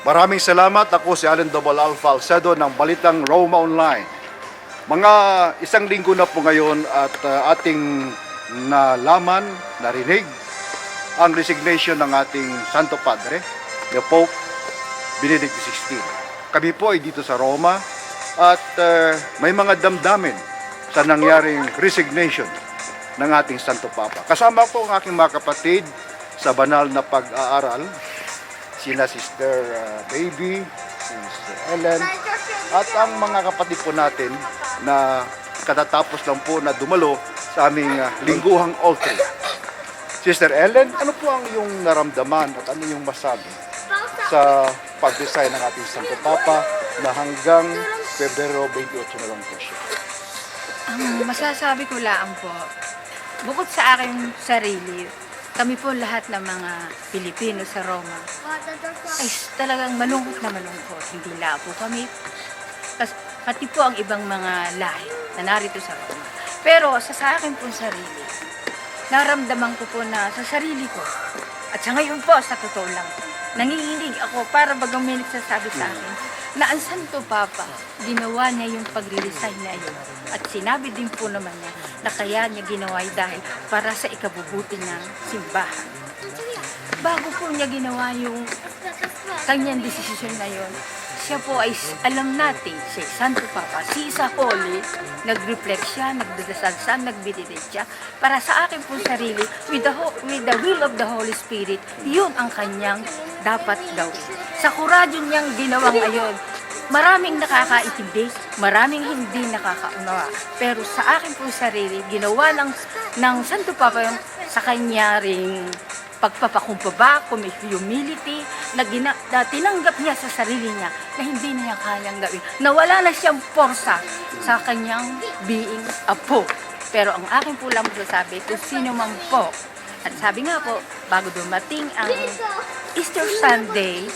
Maraming salamat. Ako si Allen Double Alpha Alcedo ng Balitang Roma Online. Mga isang linggo na po ngayon at ating nalaman, narinig ang resignation ng ating Santo Padre, the Pope Benedict XVI. Kami po ay dito sa Roma at may mga damdamin sa nangyaring resignation ng ating Santo Papa. Kasama po ang aking mga kapatid sa banal na pag-aaral, sina Sister Baby, Sister Ellen, at ang mga kapatid po natin na katatapos lang po na dumalo sa aming lingguhang altar. Sister Ellen, ano po ang iyong naramdaman at ano yung masabi sa pag-design ng ating Santo Papa na hanggang Pebrero 28 na lang po siya? Ang masasabi ko lang po, bukod sa aking sarili, kami po lahat ng mga Pilipino sa Roma ay talagang malungkot na malungkot. Hindi lang po kami, pati po ang ibang mga lahi na narito sa Roma. Pero sa akin po sarili, naramdaman ko po na sa sarili ko, at sa ngayon po, sa totoo lang, nanginginig ako para bagang may nagsasabi sa akin na ang Santo Papa, ginawa niya yung pag-resign na yun. At sinabi din po naman niya na kaya niya ginawa dahil para sa ikabubuti ng simbahan. Bago po niya ginawa yung kanyang desisyon na yun, siya po ay alam natin, si Santo Papa, si Isa Holy, nag-reflect siya, nagdadasal siya, nagbiditate siya, para sa akin po sarili, with the will of the Holy Spirit, yun ang kanyang dapat gawin. Sa kuradyo niyang ginawang ayon, maraming nakakaintindi, maraming hindi nakakaunawa. Pero sa akin po sarili, ginawa ng Santo Papa yung sa kanya ring pagpapakumbaba, humility, na tinanggap niya sa sarili niya na hindi niya kayang gawin. Nawala na siyang porsa sa kanyang being a Pope. Pero ang akin po lang masasabi, kung sino man po, at sabi nga po, bago dumating ang Easter Sunday,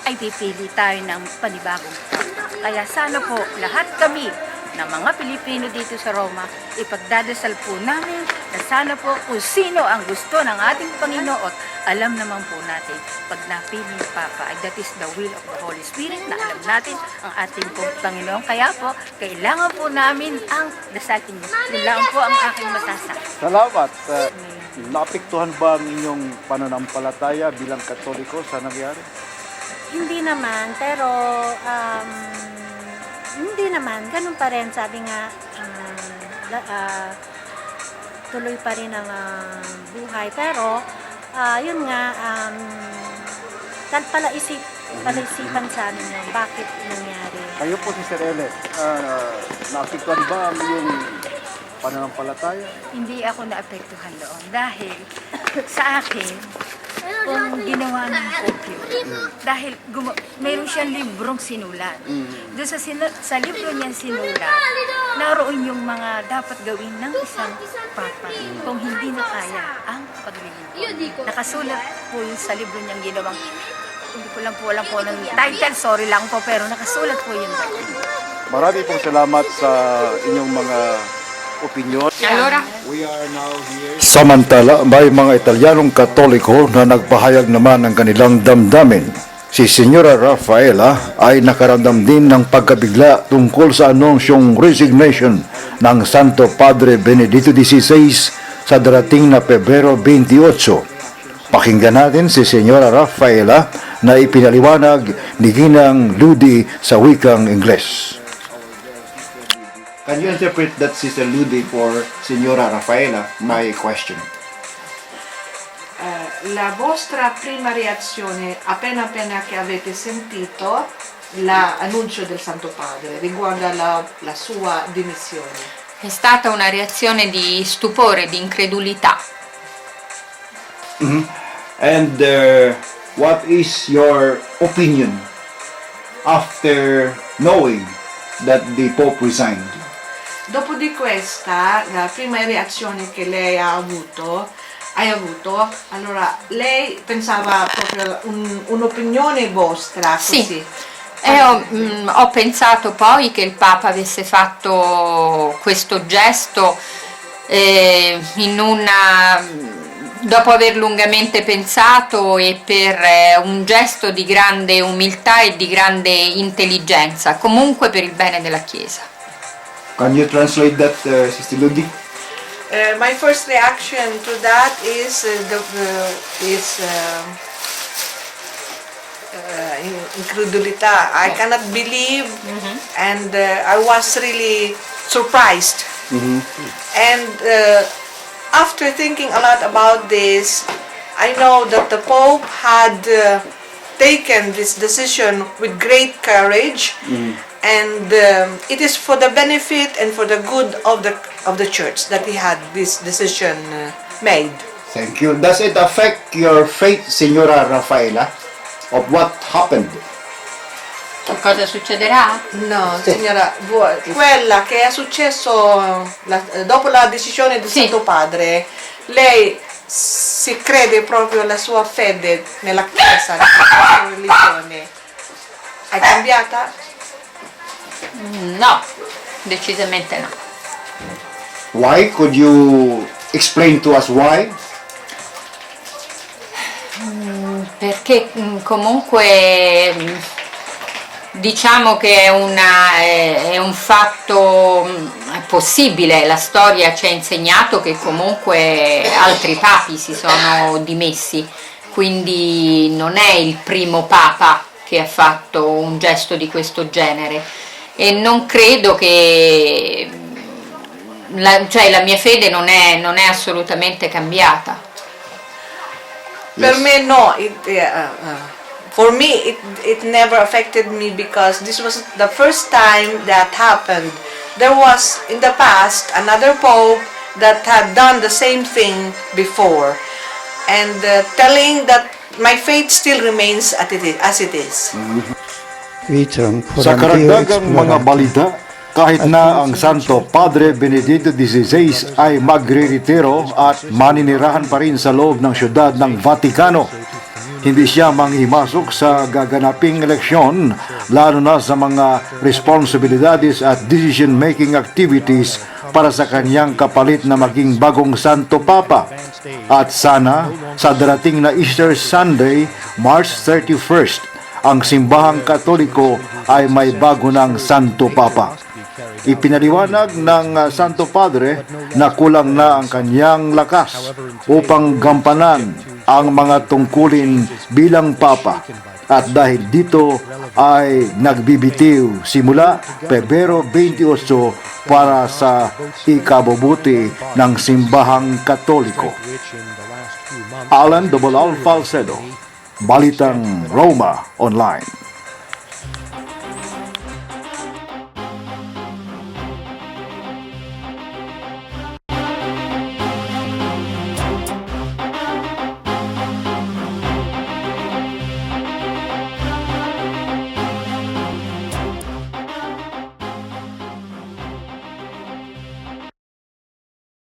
ay pipili tayo ng panibagong Papa. Kaya sana po, lahat kami na mga Pilipino dito sa Roma, ipagdadasal po namin na sana po kung sino ang gusto ng ating Panginoon, alam naman po natin, pag napili ni Papa, ay that is the will of the Holy Spirit, na alam natin ang ating pong Panginoon. Kaya po, kailangan po namin ang dasalin niyo. Yun lang po ang aking masasabi. Salamat. Naapektuhan ba ang inyong pananampalataya bilang Katoliko sa nangyari? Hindi naman, pero hindi naman. Ganun pa rin, sabi nga, tuloy pa rin ang buhay. Pero, yun nga, palaisipan sa amin yung bakit nangyari. Kayo po, Sister Ellen, naapektuhan ba ang iyong pananampalataya? Hindi ako naapektuhan doon dahil sa akin, kung ginawa ng Pope yun, dahil mayroon siyang librong sinulat. Doon sa libro niyang sinulat, naroon yung mga dapat gawin ng isang Papa kung hindi na kaya ang paglilingkod. Nakasulat po yun sa libro niyang ginawang, hindi ko lang po alam po ng title, sorry lang po, pero nakasulat po yun. Marami pong salamat sa inyong mga opinyon. Allora, We are now here. Samantala, may mga Italianong Katoliko na nagpahayag naman ng kanilang damdamin. Si Senyora Rafaela ay nakaramdam din ng pagkabigla tungkol sa anunsyong resignation ng Santo Padre Benedicto XVI sa darating na Pebrero 28. Pakinggan natin si Senyora Rafaela na ipinaliwanag ni Ginang Ludi sa wikang Ingles. Can you interpret that, Sister Ludi, for Signora Rafaela, my question? La vostra prima reazione appena che avete sentito l'annuncio del Santo Padre riguardo la sua dimissione? È stata una reazione di stupore, di incredulità. And what is your opinion after knowing that the Pope resigned? Dopo di questa, la prima reazione che lei hai avuto, allora lei pensava proprio un'opinione vostra, così? Sì. E ho pensato poi che il Papa avesse fatto questo gesto dopo aver lungamente pensato e per un gesto di grande umiltà e di grande intelligenza, comunque per il bene della Chiesa. Can you translate that, Sister Ludi? My first reaction to that is incredulità. I cannot believe, and I was really surprised. And after thinking a lot about this, I know that the Pope had taken this decision with great courage, and it is for the benefit and for the good of the church that he had this decision made. Thank you. Does it affect your faith, Signora Rafaela, of what happened? Cosa succederà? No, signora, quella che è successo dopo la decisione del Sì. Santo Padre, lei si crede proprio alla sua fede nella Chiesa, nella sua religione. È cambiata? No, decisamente no. Why? Could you explain to us why? Perché comunque diciamo che è un fatto possibile, la storia ci ha insegnato che comunque altri papi si sono dimessi, quindi non è il primo papa che ha fatto un gesto di questo genere e non credo che la mia fede non è assolutamente cambiata. Per me no, for me it never affected me because this was the first time that happened. There was in the past another pope that had done the same thing before, and telling that my faith still remains as it is. Sa karagdagang mga balita, kahit na ang Santo Padre Benedicto XVI ay magre-retiro at maninirahan pa rin sa loob ng syudad ng Vatikano, hindi siya manghimasok sa gaganaping eleksyon, lalo na sa mga responsibilidades at decision-making activities para sa kanyang kapalit na maging bagong Santo Papa. At sana, sa darating na Easter Sunday, March 31st, ang simbahang Katoliko ay may bago ng Santo Papa. Ipinaliwanag ng Santo Padre na kulang na ang kanyang lakas upang gampanan ang mga tungkulin bilang Papa at dahil dito ay nagbibitiw simula Pebrero 28 para sa ikabubuti ng simbahang Katoliko. Alan Alfalcedo, Balitang Roma Online.